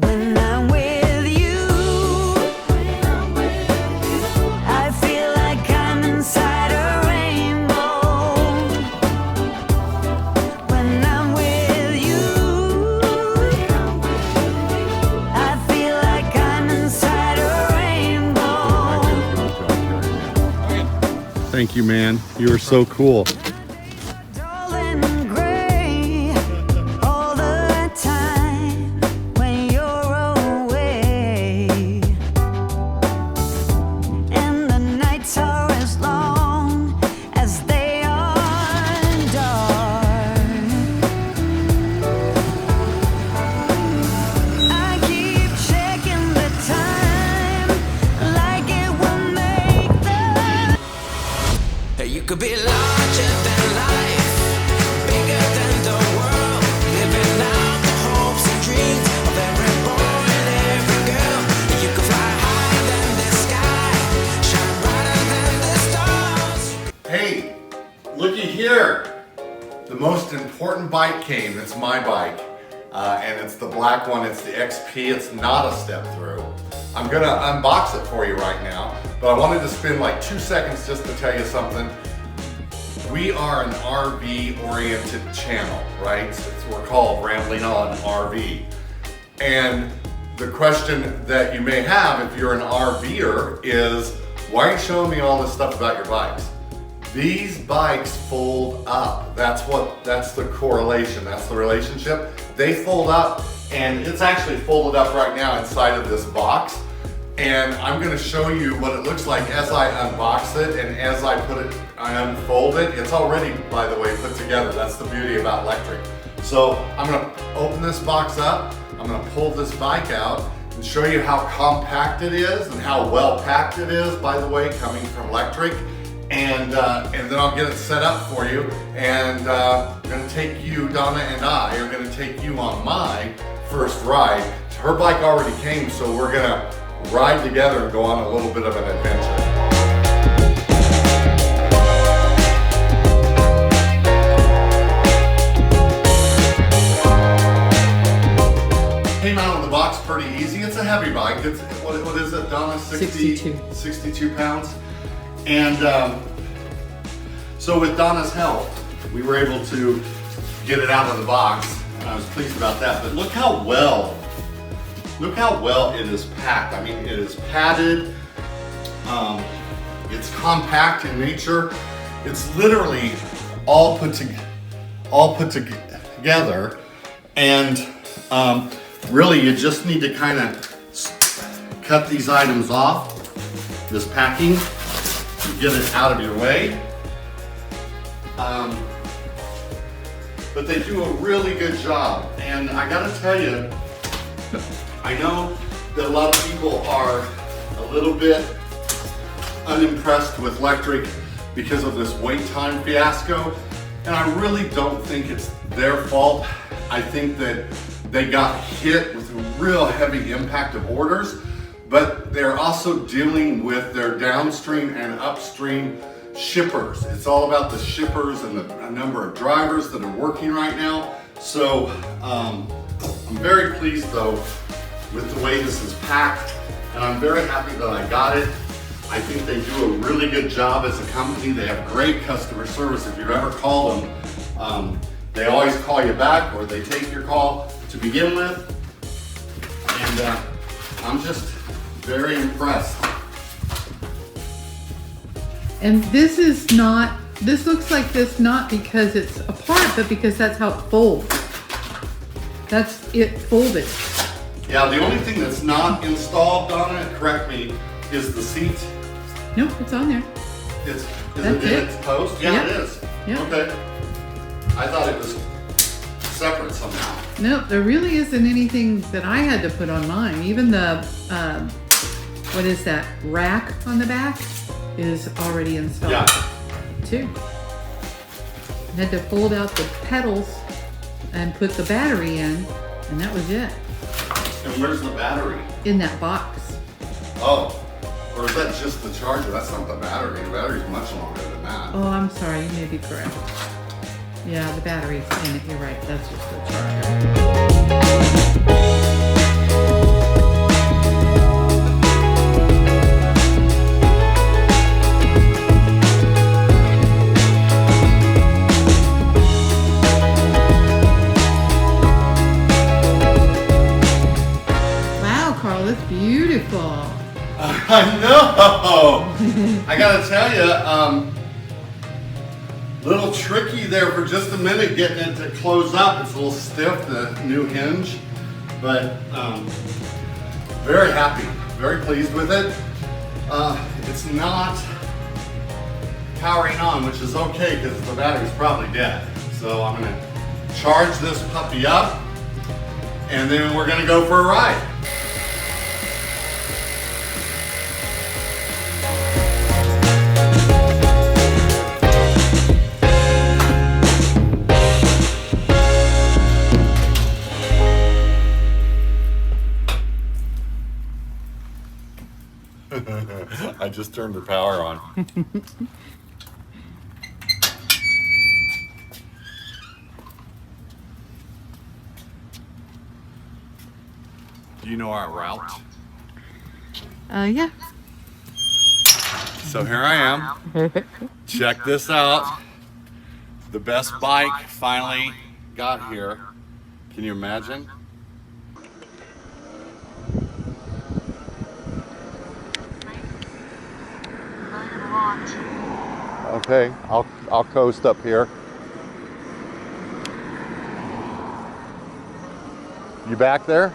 When I'm with you, I feel like I'm inside a rainbow. When I'm with you, I feel like I'm inside a rainbow. Thank you, man. You are so cool. You could be larger than life, bigger than the world, living out the hopes and dreams of every boy and every girl. You could fly higher than the sky, shine brighter than the stars. Hey, looky here. The most important bike came. It's my bike. And it's the black one. It's the XP. It's not a step through. I'm gonna unbox it for you right now, but I wanted to spend like 2 seconds just to tell you something. We are an RV oriented channel, right? We're called Rambling on RV. And the question that you may have if you're an RVer is, why are you showing me all this stuff about your bikes? These bikes fold up. That's the correlation, that's the relationship. They fold up, and it's actually folded up right now inside of this box. And I'm gonna show you what it looks like as I unbox it and as I unfold it. It's already, by the way, put together. That's the beauty about Lectric. So I'm gonna open this box up, I'm gonna pull this bike out and show you how compact it is and how well packed it is, by the way, coming from Lectric. And then I'll get it set up for you. And I'm gonna take you, Donna and I are gonna take you on my first ride. Her bike already came, so we're gonna ride together and go on a little bit of an adventure. Came out of the box pretty easy. It's a heavy bike. It's what is it, Donna? 62 pounds. And so with Donna's help, we were able to get it out of the box, and I was pleased about that. But look how well it is packed. I mean, it is padded. It's compact in nature. It's literally all put together, and really, you just need to kind of cut these items off. This packing, get it out of your way. But they do a really good job, and I gotta tell you, I know that a lot of people are a little bit unimpressed with Lectric because of this wait time fiasco, and I really don't think it's their fault. I think that they got hit with a real heavy impact of orders, but they're also dealing with their downstream and upstream shippers. It's all about the shippers and the number of drivers that are working right now. So I'm very pleased though with the way this is packed, and I'm very happy that I got it. I think they do a really good job as a company. They have great customer service. If you ever call them, they always call you back, or they take your call to begin with. And I'm just very impressed. And this looks like this not because it's apart, but because that's how it folds. That's it folded. Yeah, the only thing that's not installed, Donna, correct me, is the seat. Nope, it's on there. Is it in its post? Yeah, Yep. it is. Yep. Okay. I thought it was separate somehow. No, there really isn't anything that I had to put on mine. Even the, what is that, rack on the back is already installed. Yeah. Too. I had to fold out the pedals and put the battery in, and that was it. And where's the battery? In that box. Oh, or is that just the charger? That's not the battery. The battery's much longer than that. Oh, I'm sorry, you may be correct. Yeah, the battery's in it, you're right, that's just the charger. it's beautiful. I know. I gotta tell you, little tricky there for just a minute getting it to close up. It's a little stiff, the new hinge, but very happy, very pleased with it. It's not powering on, which is okay because the battery's probably dead. So I'm gonna charge this puppy up and then we're gonna go for a ride. I just turned the power on. Do you know our route? Yeah. So here I am. Check this out. The best bike finally got here. Can you imagine? Okay, I'll coast up here. You back there?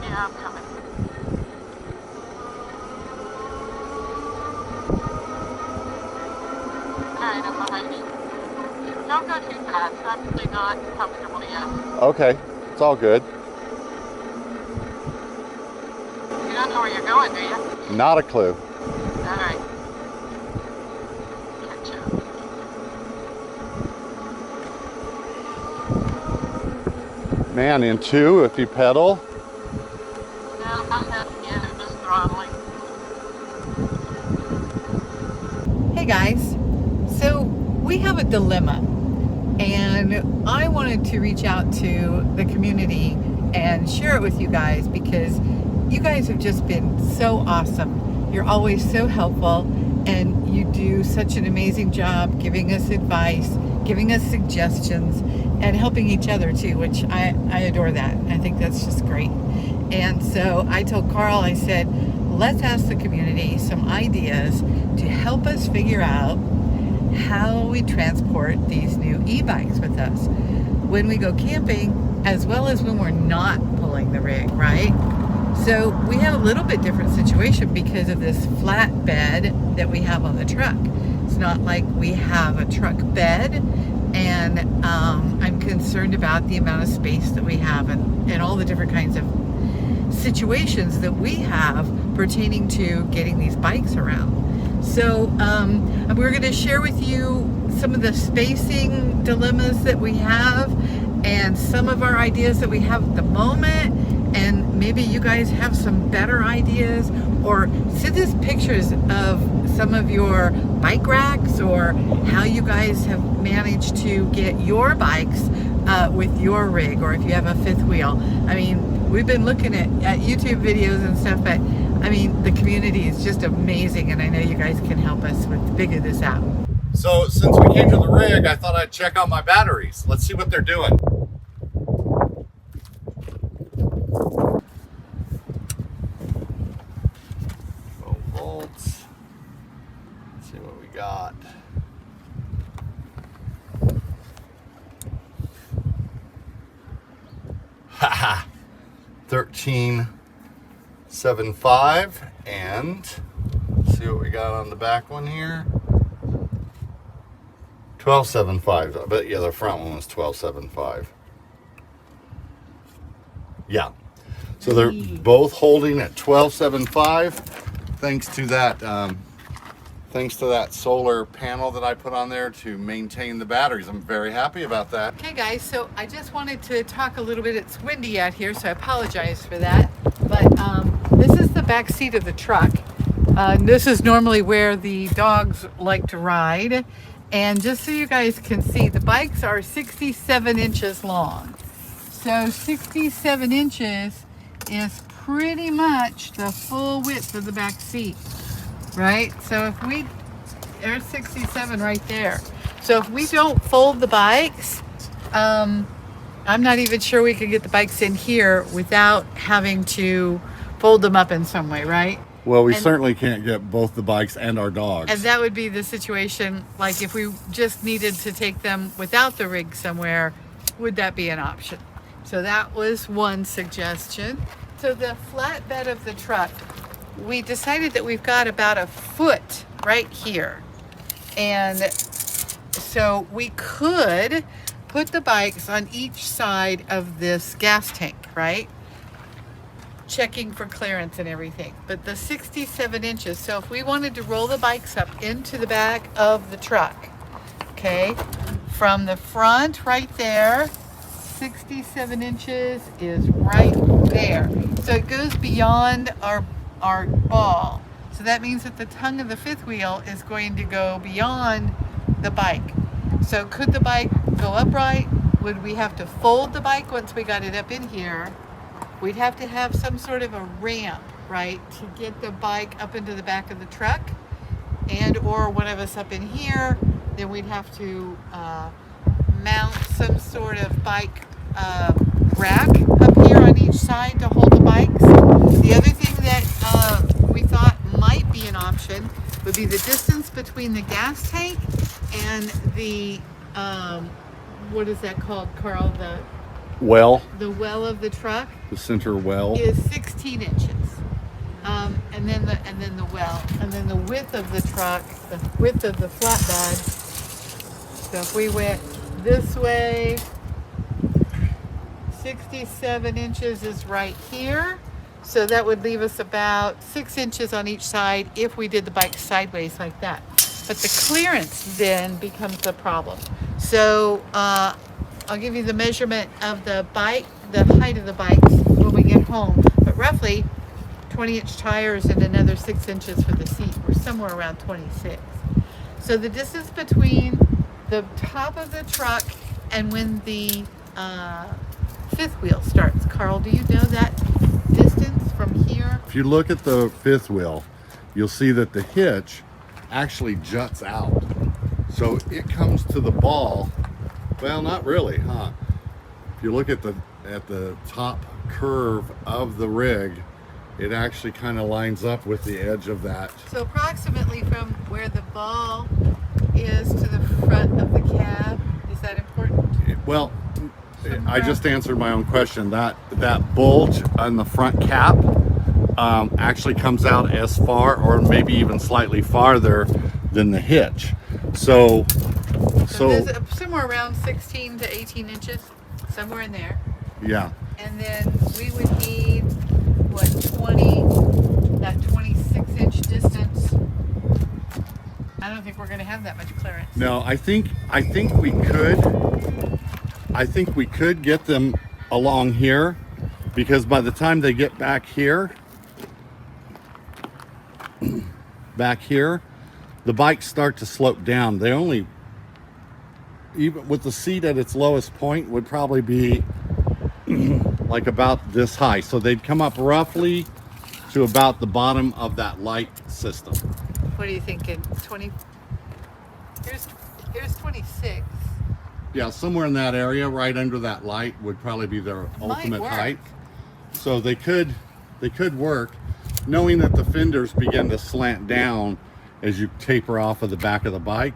Yeah, I'm coming. Alright, I'm behind you. Don't go too fast. I'm really not comfortable yet. Okay, it's all good. You don't know where you're going, do you? Not a clue. Alright. Man, in two, if you pedal. No, I'm not again. I'm just throttling. Hey guys, so we have a dilemma and I wanted to reach out to the community and share it with you guys because you guys have just been so awesome. You're always so helpful and you do such an amazing job giving us advice, giving us suggestions, and helping each other too, which I adore that. I think that's just great. And so I told Carl, I said, let's ask the community some ideas to help us figure out how we transport these new e-bikes with us when we go camping, as well as when we're not pulling the rig, right? So we have a little bit different situation because of this flat bed that we have on the truck. It's not like we have a truck bed, and I'm concerned about the amount of space that we have and all the different kinds of situations that we have pertaining to getting these bikes around. So we're going to share with you some of the spacing dilemmas that we have and some of our ideas that we have at the moment, and maybe you guys have some better ideas, or send us pictures of some of your bike racks or how you guys have managed to get your bikes with your rig, or if you have a fifth wheel. I mean, we've been looking at YouTube videos and stuff, but I mean, the community is just amazing, and I know you guys can help us with figure this out. So since we came to the rig, I thought I'd check out my batteries. Let's see what they're doing. 12 volts. Let's see what we got. Haha. 13.75, and let's see what we got on the back one here. 12.75. But yeah, the front one was 12.75. Yeah. So they're both holding at 12.75, thanks to that solar panel that I put on there to maintain the batteries. I'm very happy about that. Okay guys, so I just wanted to talk a little bit. It's windy out here, so I apologize for that. But this is the back seat of the truck. This is normally where the dogs like to ride. And just so you guys can see, the bikes are 67 inches long. So 67 inches is pretty much the full width of the back seat, right? So if we, there's 67 right there. So if we don't fold the bikes, I'm not even sure we could get the bikes in here without having to fold them up in some way, right? Well, we And- certainly can't get both the bikes and our dogs. And that would be the situation, like if we just needed to take them without the rig somewhere, would that be an option? So that was one suggestion. So the flatbed of the truck, we decided that we've got about a foot right here. And so we could put the bikes on each side of this gas tank, right? Checking for clearance and everything. But the 67 inches, so if we wanted to roll the bikes up into the back of the truck, okay, from the front right there, 67 inches is right there. So it goes beyond our ball. So that means that the tongue of the fifth wheel is going to go beyond the bike. So could the bike go upright? Would we have to fold the bike once we got it up in here? We'd have to have some sort of a ramp, right, to get the bike up into the back of the truck, and or one of us up in here. Then we'd have to mount some sort of bike rack up here on each side to hold the bikes. The other thing that we thought might be an option would be the distance between the gas tank and the what is that called, Carl? The well of the truck. The center well. Is 16 inches. And then the well. And then the width of the truck, the width of the flatbed. So if we went this way, 67 inches is right here. So that would leave us about 6 inches on each side if we did the bike sideways like that. But the clearance then becomes the problem. So I'll give you the measurement of the bike, the height of the bikes when we get home. But roughly 20-inch tires and another 6 inches for the seat. We're somewhere around 26. So the distance between the top of the truck and when the fifth wheel starts. Carl, do you know that distance from here? If you look at the fifth wheel, you'll see that the hitch actually juts out. So it comes to the ball. Well, not really, huh? If you look at the top curve of the rig, it actually kind of lines up with the edge of that. So approximately from where the ball is to the front of the cab, is that important? Well, I just answered my own question. That bulge on the front cap actually comes out as far or maybe even slightly farther than the hitch. So there's somewhere around 16 to 18 inches, somewhere in there. yeah. And then we would need, what, 26-inch distance. I don't think we're going to have that much clearance. No, I think we could get them along here, because by the time they get back here, the bikes start to slope down. They only, even with the seat at its lowest point, would probably be like about this high. So they'd come up roughly to about the bottom of that light system. What are you thinking? 20? Here's 26. Yeah, somewhere in that area, right under that light, would probably be their ultimate work. height. So they could work, knowing that the fenders begin to slant down as you taper off of the back of the bike.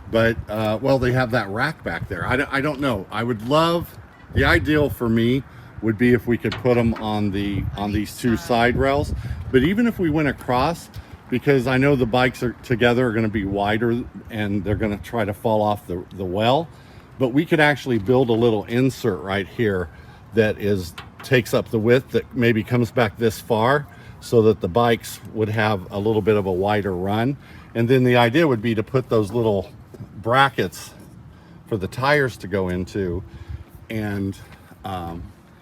But well, they have that rack back there. I don't know. I would love, the ideal for me would be if we could put them on these two side rails. But even if we went across, because I know the bikes are together are going to be wider and they're going to try to fall off the well. But we could actually build a little insert right here that takes up the width that maybe comes back this far, so that the bikes would have a little bit of a wider run. And then the idea would be to put those little brackets for the tires to go into, and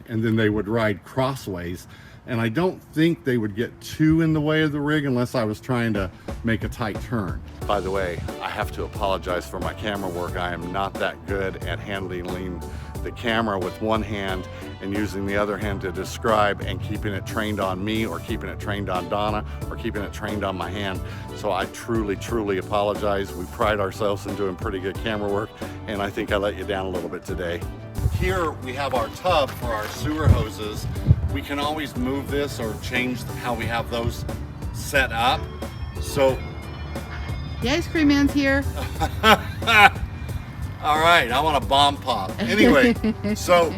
then they would ride crossways. And I don't think they would get too in the way of the rig unless I was trying to make a tight turn. By the way, I have to apologize for my camera work. I am not that good at handling the camera with one hand and using the other hand to describe, and keeping it trained on me, or keeping it trained on Donna, or keeping it trained on my hand. So I truly apologize. We pride ourselves in doing pretty good camera work, and I think I let you down a little bit today. Here we have our tub for our sewer hoses, we can always move this or change how we have those set up. So, The ice cream man's here. all right, I want a bomb pop. Anyway, so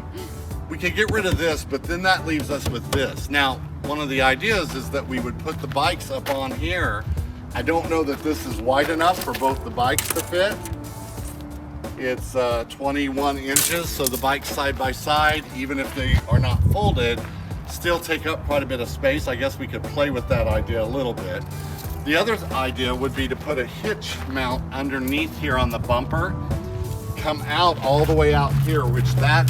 we can get rid of this, but then that leaves us with this. Now, one of the ideas is that we would put the bikes up on here. I don't know that this is wide enough for both the bikes to fit. It's 21 inches, so the bikes side by side, even if they are not folded, still take up quite a bit of space. I guess we could play with that idea a little bit. The other idea would be to put a hitch mount underneath here on the bumper, come out all the way out here, which that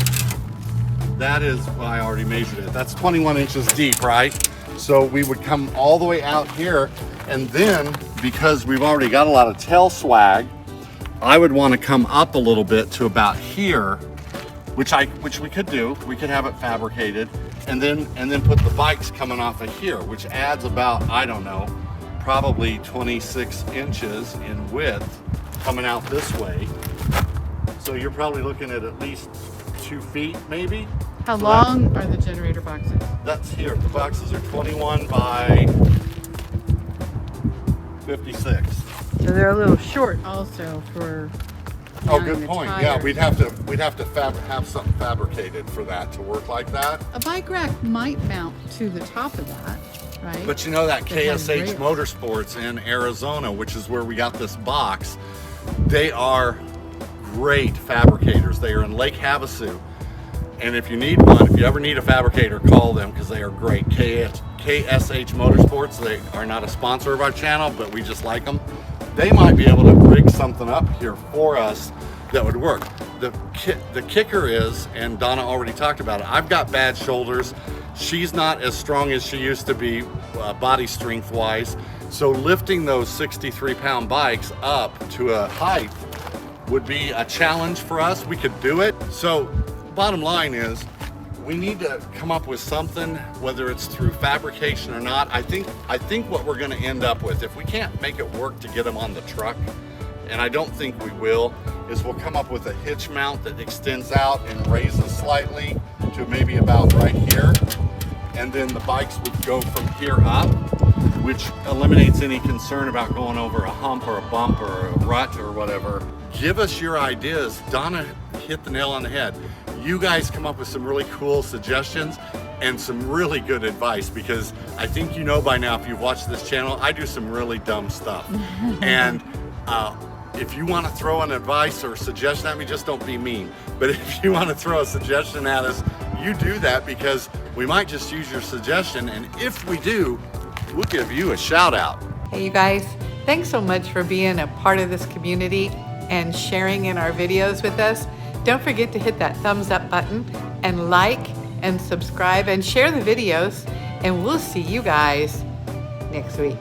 is, well, I already measured it. That's 21 inches deep, right? So we would come all the way out here, and then because we've already got a lot of tail swag, I would want to come up a little bit to about here, which we could do. We could have it fabricated, and then put the bikes coming off of here, which adds about, I don't know, probably 26 inches in width coming out this way. So you're probably looking at least 2 feet, maybe. How long are the generator boxes? That's here. The boxes are 21 by 56. So they're a little short also for. Oh, good point. Yeah, we'd have to have something fabricated for that to work like that. A bike rack might mount to the top of that, right? But you know that has KSH rails. Motorsports in Arizona, which is where we got this box, they are great fabricators. They are in Lake Havasu. And if you need one, if you ever need a fabricator, call them because they are great. KSH Motorsports, they are not a sponsor of our channel, but we just like them. They might be able to rig something up here for us that would work. The kicker is, and Donna already talked about it, I've got bad shoulders. She's not as strong as she used to be body strength wise. So lifting those 63-pound bikes up to a height would be a challenge for us. We could do it. So bottom line is, we need to come up with something, whether it's through fabrication or not. I think what we're going to end up with, if we can't make it work to get them on the truck, and I don't think we will, is we'll come up with a hitch mount that extends out and raises slightly to maybe about right here, and then the bikes would go from here up, which eliminates any concern about going over a hump or a bump or a rut or whatever. Give us your ideas. Donna hit the nail on the head. You guys come up with some really cool suggestions and some really good advice, because I think you know by now, if you've watched this channel, I do some really dumb stuff. And if you want to throw an advice or suggestion at me, just don't be mean. But if you want to throw a suggestion at us, you do that, because we might just use your suggestion, and if we do, we'll give you a shout out. Hey, you guys, thanks so much for being a part of this community and sharing in our videos with us. Don't forget to hit that thumbs up button and like and subscribe and share the videos, and we'll see you guys next week.